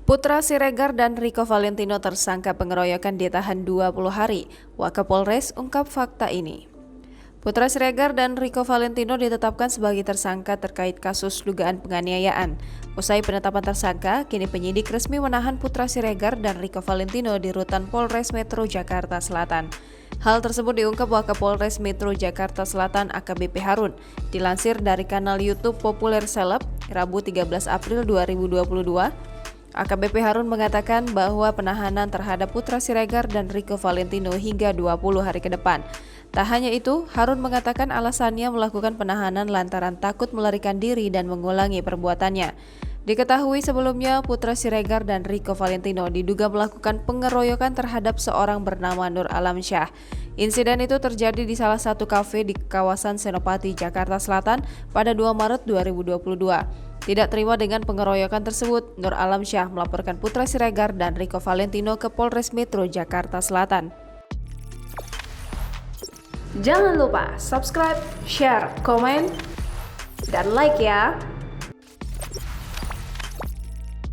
Putra Siregar dan Rico Valentino tersangka pengeroyokan ditahan 20 hari. Wakapolres ungkap fakta ini. Putra Siregar dan Rico Valentino ditetapkan sebagai tersangka terkait kasus dugaan penganiayaan. Usai penetapan tersangka, kini penyidik resmi menahan Putra Siregar dan Rico Valentino di rutan Polres Metro Jakarta Selatan. Hal tersebut diungkap Wakapolres Metro Jakarta Selatan AKBP Harun. Dilansir dari kanal YouTube Populer Seleb, Rabu 13 April 2022, AKBP Harun mengatakan bahwa penahanan terhadap Putra Siregar dan Rico Valentino hingga 20 hari ke depan. Tak hanya itu, Harun mengatakan alasannya melakukan penahanan lantaran takut melarikan diri dan mengulangi perbuatannya. Diketahui sebelumnya Putra Siregar dan Rico Valentino diduga melakukan pengeroyokan terhadap seorang bernama Nur Alamsyah. Insiden itu terjadi di salah satu kafe di kawasan Senopati, Jakarta Selatan pada 2 Maret 2022. Tidak terima dengan pengeroyokan tersebut, Nur Alamsyah melaporkan Putra Siregar dan Rico Valentino ke Polres Metro Jakarta Selatan. Jangan lupa subscribe, share, komen, dan like ya!